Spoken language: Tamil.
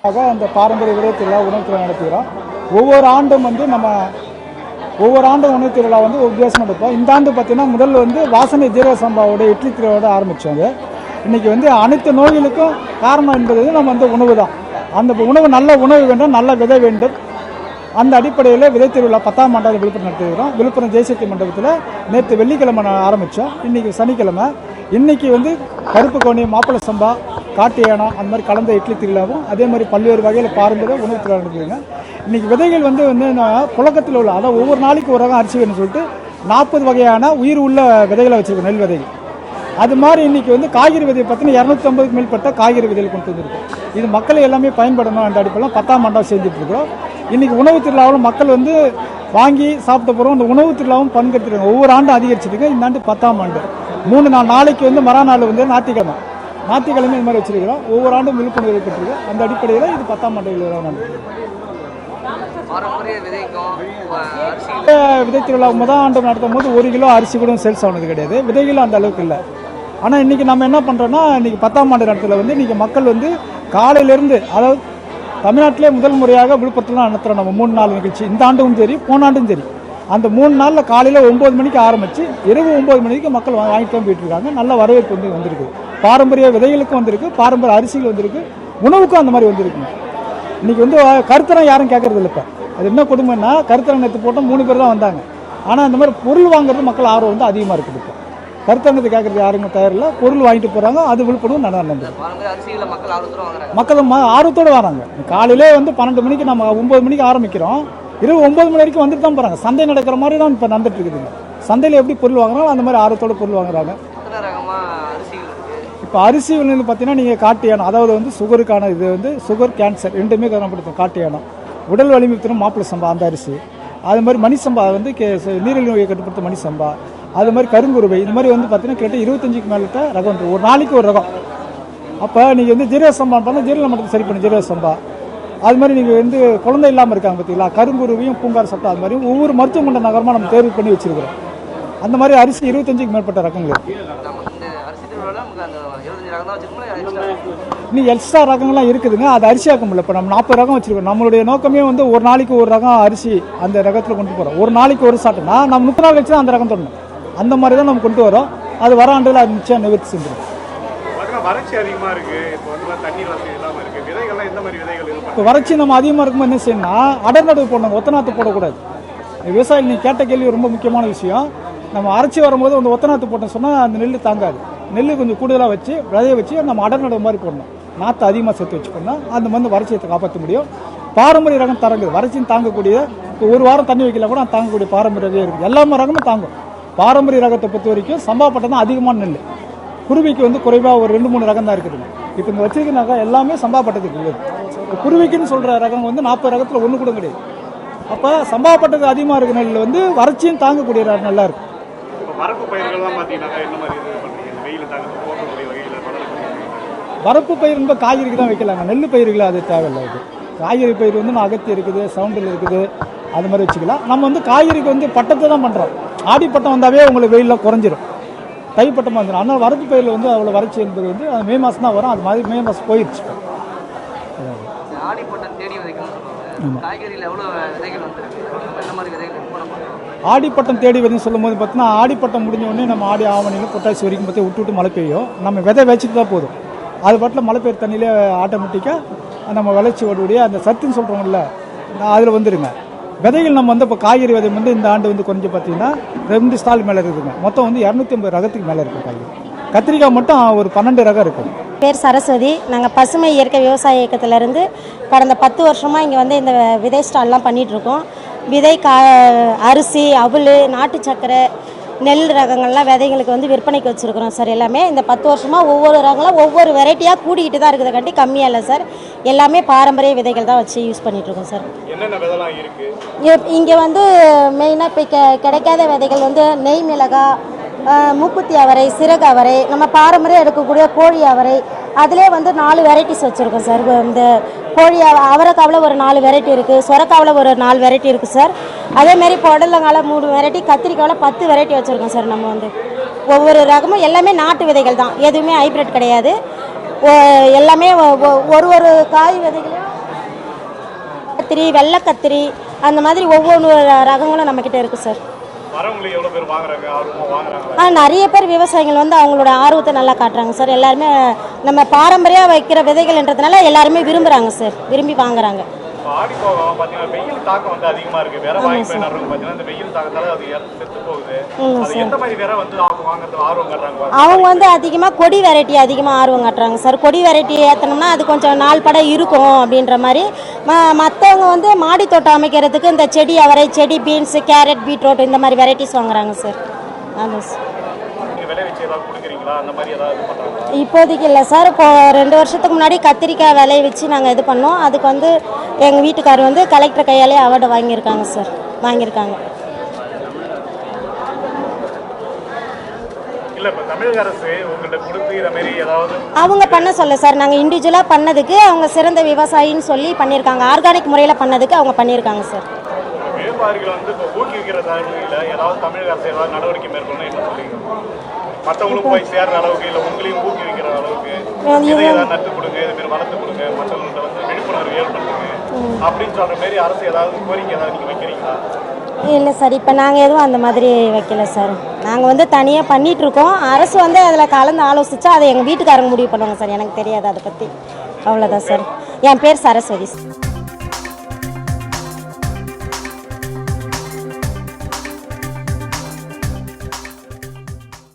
அந்த பாரம்பரிய விதை திருவிழா உணவு திருவிழா நடத்துகிறோம். ஒவ்வொரு ஆண்டும் உணவு திருவிழா வித்தியாசமாக இருப்போம். இந்த ஆண்டு பார்த்தீங்கன்னா முதல்ல வாசனை ஜீரக சம்பாவோட இட்லி திருவிழாவோட ஆரம்பித்தோங்க. இன்றைக்கி அனைத்து நோய்களுக்கும் காரணம் என்பது நம்ம உணவு தான். அந்த உணவு நல்ல உணவு வேண்டும், நல்ல விதை வேண்டும். அந்த அடிப்படையில் விதை திருவிழா 10ஆம் ஆண்டாவது விழுப்புரம் நடத்துகிறோம். விழுப்புரம் ஜெயசக்தி மண்டபத்தில் நேற்று வெள்ளிக்கிழமை ஆரம்பித்தோம். இன்றைக்கி சனிக்கிழமை. இன்றைக்கி கருப்பு கவுனி, மாப்பிள்ளை சம்பா, காட்டு யானம் அந்த மாதிரி கலந்த இட்லி திருவிழாவும் அதே மாதிரி பல்வேறு வகையில் பாரம்பரிய உணவு திருவிழா நடக்குதுங்க. இன்றைக்கி விதைகள் புழக்கத்தில் உள்ள, அதாவது ஒவ்வொரு நாளைக்கு ஒரு ரகம் அரிசி வேணும்னு சொல்லிட்டு 40 வகையான உயிர் உள்ள விதைகளை வச்சுருக்கோம், நெல் விதைகள். அது மாதிரி இன்றைக்கி காய்கறி விதையை பார்த்தீங்கன்னா 250க்கு மேற்பட்ட காய்கறி விதைகள் கொண்டு வந்துருக்கோம். இது மக்களை எல்லாமே பயன்படணும் என்ற அடிப்படையில் 10ஆம் ஆண்டாக செஞ்சுட்ருக்கிறோம். இன்றைக்கி உணவு திருவிழாவில் மக்கள் வாங்கி சாப்பிட்ட பிறகு அந்த உணவு திருவிழாவும் பங்கெடுத்துருக்காங்க. ஒவ்வொரு ஆண்டும் அதிகரிச்சிருக்கு. இந்த ஆண்டு 10ஆம் ஆண்டு 3 நாளைக்கு மறுநாள் ஞாயிற்றுக்கிழமை இந்த மாதிரி வச்சிருக்கிறோம். ஒவ்வொரு ஆண்டும் விழுப்புணர்வு ஏற்பட்டிருக்கு. அந்த அடிப்படையில் இது 10ஆம் ஆண்டு விதை திருவிழா முதல் ஆண்டு நடத்தும் போது 1 கிலோ அரிசி கூட சேல்ஸ் ஆனது கிடையாது. விதைகளும் அந்த அளவுக்கு இல்லை. ஆனால் இன்றைக்கி நம்ம என்ன பண்ணுறோன்னா, இன்றைக்கி 10ஆம் ஆண்டு நடத்தில் இன்றைக்கி மக்கள் காலையிலேருந்து, அதாவது தமிழ்நாட்டிலே முதல் முறையாக விழுப்புரத்தில் நடத்துகிறோம் நம்ம 3 நாள் நிகழ்ச்சி. இந்த ஆண்டும் சரி, போன ஆண்டும் சரி. அந்த 3 நாளில் காலையில் 9 மணிக்கு ஆரம்பித்து இரவு 9 மணிக்கு மக்கள் வாங்கிட்டு தான் போயிட்டு இருக்காங்க. நல்ல வரவேற்பு வந்திருக்கு. பாரம்பரிய விதைகளுக்கும் வந்திருக்கு, பாரம்பரிய அரிசிகள் வந்திருக்கு, உணவுக்கும் அந்த மாதிரி வந்திருக்குங்க. இன்றைக்கி கருத்தரம் யாரும் கேட்கறது இல்லை. இப்போ அது என்ன கொடுமைன்னா, கருத்தரம் நேற்று போட்டால் 3 பேர் தான் வந்தாங்க. ஆனால் இந்த மாதிரி பொருள் வாங்குறது மக்கள் ஆர்வம் அதிகமாக இருக்குது. இப்போ கருத்தரங்கத்தை கேட்கறது யாருங்க தயாரில்லை, பொருள் வாங்கிட்டு போகிறாங்க. அது விழுப்புரம் நடந்தது. மக்கள் ஆர்வத்தோடு வராங்க. காலையிலே 12 மணிக்கு நம்ம 9 மணிக்கு ஆரம்பிக்கிறோம். இரவு 9 மணி வரைக்கும் வந்துட்டு தான் போகிறாங்க. சந்தை நடக்கிற மாதிரி தான் இப்போ நடந்துட்டு இருக்குதுங்க. சந்தையில் எப்படி பொருள் வாங்குறாங்களோ அந்த மாதிரி ஆர்வத்தோடு பொருள் வாங்குறாங்க. இப்போ அரிசி பார்த்தீங்கன்னா நீங்கள் காட்டு யானம், அதாவது சுகருக்கான இது சுகர், கேன்சர் ரெண்டுமே கவனப்படுத்தும். காட்டு யானம் உடல் வலிமை தரும் மாப்பிள்ளை சம்பா அந்த அரிசி. அது மாதிரி மணி சம்பா நீரிழிவு நோயை கட்டுப்படுத்தும் மணி சம்பா. அது மாதிரி கருங்குருவை. இது மாதிரி பார்த்தீங்கன்னா கிட்ட 25க்கு மேலிட்ட ரகம் உண்டு. ஒரு நாளைக்கு ஒரு ரகம். அப்போ நீங்கள் ஜீரக சம்பா பண்ணால் ஜீரக மட்டத்தை சரி பண்ணி ஜீரக சம்பா. அது மாதிரி நீங்கள் குழந்தை இல்லாமல் இருக்காங்க பார்த்தீங்களா, கருங்குருவியும் பூங்கார் சட்டை. அது மாதிரி ஒவ்வொரு மருத்துவ கொண்ட நகரமாக நம்ம தேர்வு பண்ணி வச்சிருக்கிறோம். அந்த மாதிரி அரிசி 25க்கு மேற்பட்ட ரகங்கள். இன்னும் எக்ஸ்ட்ரா ரகங்கள்லாம் இருக்குதுங்க. அது அரிசியாக்க முடியல. இப்போ நம்ம 40 ரகம் வச்சிருக்கோம். நம்மளுடைய நோக்கமே ஒரு நாளைக்கு ஒரு ரகம் அரிசி அந்த ரகத்தில் கொண்டு போகிறோம். ஒரு நாளைக்கு ஒரு சாப்பிட்டோம்னா நம்ம 30 நாள் வச்சு தான் அந்த ரகம் தொடணும். அந்த மாதிரி தான் நம்ம கொண்டு வரோம். அது வர ஆண்டுகள் அது நிச்சயம் நிவர்த்தி செஞ்சிடும். இப்போ வறட்சி நம்ம அதிகமாக இருக்கும்போது என்ன செய்யணும்னா, அடர்நடுவு போடணும், ஒத்தநாற்று போடக்கூடாது. விவசாயி நீ கேட்ட கேள்வி ரொம்ப முக்கியமான விஷயம். நம்ம அரைச்சி வரும்போது ஒத்தநாற்று போட்டோம் சொன்னால் அந்த நெல் தாங்காது. நெல் கொஞ்சம் கூடுதலாக வச்சு விதைய வச்சு நம்ம அடர்நடுவு மாதிரி போடணும். நாற்று அதிகமாக சேர்த்து வச்சு போடணும். அந்த வறட்சியை காப்பாற்ற முடியும். பாரம்பரிய ரகம் தரங்குது. வறட்சியும் தாங்கக்கூடிய, இப்போ 1 வாரம் தண்ணி வைக்கல கூட தாங்கக்கூடிய பாரம்பரிய ரகம் இருக்குது. எல்லா ரகமும் தாங்கும். பாரம்பரிய ரகத்தை பொறுத்த வரைக்கும் சம்பாப்பட்டம் தான் அதிகமான நெல். குருவிக்கு குறைவாக ஒரு 2-3 ரகம் தான் இருக்குதுங்க. இப்போ இங்கே வச்சிருக்க ரகம் எல்லாமே சம்பாப்பட்டத்துக்கு இருக்குது. குருவிக்குன்னு சொல்கிற ரகம் 40 ரகத்தில் 1 கூட கிடையாது. அப்போ சம்பாப்பட்டத்துக்கு அதிகமாக இருக்கிற நெல் வறட்சியும் தாங்கக்கூடிய நல்லா இருக்கும். வரப்பு பயிர் காய்கறிக்கு தான் வைக்கலாங்க. நெல் பயிர்கள் அது தேவையில்லை. இது காய்கறி பயிர் அகத்தி இருக்குது, சவுண்டில் இருக்குது, அது மாதிரி வச்சுக்கலாம். நம்ம காய்கறிக்கு பட்டத்தை தான் பண்ணுறோம். ஆடிப்பட்டம் வந்தாவே உங்களுக்கு வெயிலில் குறைஞ்சிரும். தைப்பட்டமாக வந்துடும். ஆனால் வரப்பு பயிரில் அவ்வளோ வறட்சி என்பது அது மே மாதம் தான் வரும். அது மாதிரி மே மாதம் போயிடுச்சு. ஆடிப்பட்டம் தேடி விதைன்னு சொல்லும் போது பார்த்தீங்கன்னா, ஆடிப்பட்டம் முடிஞ்ச உடனே நம்ம ஆடி ஆவணியில் புரட்டாசி வரைக்கும் பார்த்து விட்டு மழை பெய்யும். நம்ம விதை வச்சுட்டு தான் போதும். அது பாட்டில் மழை பெய்யுற தண்ணியிலே ஆட்டோமேட்டிக்காக நம்ம விளைச்சி ஓடக்கூடிய அந்த சத்துன்னு சொல்கிறோம்ல, அதில் வந்துடுங்க. விதைகள் நம்ம இப்போ காய்கறி விதை இந்த ஆண்டு கொஞ்சம் பார்த்தீங்கன்னா 2 ஸ்டால் மேலே இருக்குதுங்க. மொத்தம் 250 ரகத்துக்கு மேலே இருக்குது காய்கறி. கத்திரிக்காய் மட்டும் ஒரு 12 ரகம் இருக்குது. பேர் சரஸ்வதி. நாங்கள் பசுமை இயற்கை விவசாய இயக்கத்திலேருந்து கடந்த 10 வருஷமாக இங்கே இந்த விதை ஸ்டால்லாம் பண்ணிகிட்ருக்கோம். விதை அரிசி, அவல், நாட்டு சக்கரை, நெல் ரகங்கள்லாம் விதைங்களுக்கு விற்பனைக்கு வச்சுருக்குறோம் சார். எல்லாமே இந்த 10 வருஷமாக ஒவ்வொரு ரகங்களும் ஒவ்வொரு வெரைட்டியாக கூடிக்கிட்டு தான் இருக்குது. கட்டி கம்மியாக இல்லை சார். எல்லாமே பாரம்பரிய விதைகள் தான் வச்சு யூஸ் பண்ணிகிட்ருக்கோம் சார். இங்கே மெயினாக இப்போ கிடைக்காத விதைகள் நெய் மிளகாய், மூக்குத்தி அவரை, சிறகு அவரை, நம்ம பாரம்பரியம் எடுக்கக்கூடிய கோழி அவரை, அதிலே 4 வெரைட்டிஸ் வச்சுருக்கோம் சார். இந்த கோழி அவரைக்காவில் ஒரு 4 வெரைட்டி இருக்குது, சொரக்காவில் ஒரு 4 வெரைட்டி இருக்குது சார். அதேமாரி புடலங்கால 3 வெரைட்டி, கத்திரிக்காவில் 10 வெரைட்டி வச்சுருக்கோம் சார். நம்ம ஒவ்வொரு ரகமும் எல்லாமே நாட்டு விதைகள் தான், எதுவுமே ஹைப்ரிட் கிடையாது. எல்லாமே ஒரு காய் விதைகளையும் கத்திரி, வெள்ளை கத்திரி, அந்த மாதிரி ஒவ்வொரு ரகங்களும் நம்மக்கிட்ட இருக்குது சார். வரவங்களுக்கு எவ்வளோ பேர் வாங்குறாங்க, ஆர்வமாக வாங்குறாங்க? நிறைய பேர் விவசாயிகள் வந்து அவங்களோட ஆர்வத்தை நல்லா காட்டுறாங்க சார். எல்லாருமே நம்ம பாரம்பரியம் வைக்கிற விதைகள்ன்றதுனால எல்லாருமே விரும்புகிறாங்க சார், விரும்பி வாங்குறாங்க. ஆடி போகம் பார்த்தீங்கன்னா வெயில் தாக்கம் வந்து அதிகமாக இருக்குது. வேற வாங்கி போய் நடுறவங்க பார்த்தீங்கன்னா இந்த வெயில் தாக்கத்தால அது செத்து போகுது. அது எந்த மாதிரி வேற வந்து வாங்குறது ஆர்வம் காட்டுறாங்க? அவங்க வந்து அதிகமாக கொடி வெரைட்டி அதிகமாக ஆர்வம் காட்டுறாங்க சார். கொடி வெரைட்டி ஏற்றணும்னா அது கொஞ்சம் நாள் படம் இருக்கும் அப்படின்ற மாதிரி. மற்றவங்க வந்து மாடி தோட்டம் அமைக்கிறதுக்கு இந்த செடி அவரை, செடி பீன்ஸு, கேரட், பீட்ரூட் இந்த மாதிரி வெரைட்டிஸ் வாங்குறாங்க சார். ஆமாம் சார். விளைவிச்சு ஏதாவது கொடுக்குறீங்களா? அந்த மாதிரி ஏதாவது பண்ணுறாங்களா? இப்போதைக்கு இல்லை சார். இப்போ 2 வருஷத்துக்கு முன்னாடி கத்திரிக்காய் விளைய வச்சு நாங்கள் இது பண்ணோம். அதுக்கு வந்து எங்கள் வீட்டுக்காரர் வந்து கலெக்டர் கையாலே அவார்டு வாங்கியிருக்காங்க சார், வாங்கியிருக்காங்க. இல்லை இப்போ தமிழக அரசு உங்கள்கிட்ட கொடுத்து இதை மாதிரி ஏதாவது அவங்க பண்ண சொல்ல சார், நாங்கள் இண்டிவிஜுவலாக பண்ணதுக்கு அவங்க சிறந்த விவசாயின்னு சொல்லி பண்ணியிருக்காங்க. ஆர்கானிக் முறையில் பண்ணதுக்கு அவங்க பண்ணியிருக்காங்க சார். வியாபாரிகளை வந்து இப்போ ஊக்குவிக்கிற தகவலில் ஏதாவது தமிழக அரசு ஏதாவது நடவடிக்கை மேற்கொள்ளணும் என்ன சொல்றீங்க? மற்றவங்களுக்கும் போய் சேர்ற அளவுக்கு இல்லை உங்களையும் ஊக்குவிக்கிற அளவுக்கு இதை ஏதாவது நட்டு கொடுங்க, இதுமாரி வளர்த்து கொடுங்க, மற்றவங்கள்ட்ட வந்து விழிப்புணர்வு ஏற்படுத்துங்க அப்படின்னு சொல்ற மாரி அரசு ஏதாவது கோரிக்கை ஏதாவது நீங்கள் வைக்கிறீங்களா? இல்லை சார், இப்போ நாங்கள் எதுவும் அந்த மாதிரி வைக்கல சார். நாங்கள் வந்து தனியாக பண்ணிகிட்ருக்கோம். அரசு வந்து அதில் கலந்து ஆலோசித்தா அதை எங்கள் வீட்டுக்காரங்க முடிவு பண்ணுவாங்க சார். எனக்கு தெரியாது அதை பற்றி. அவ்வளோதான் சார். என் பேர் சரஸ்வதி.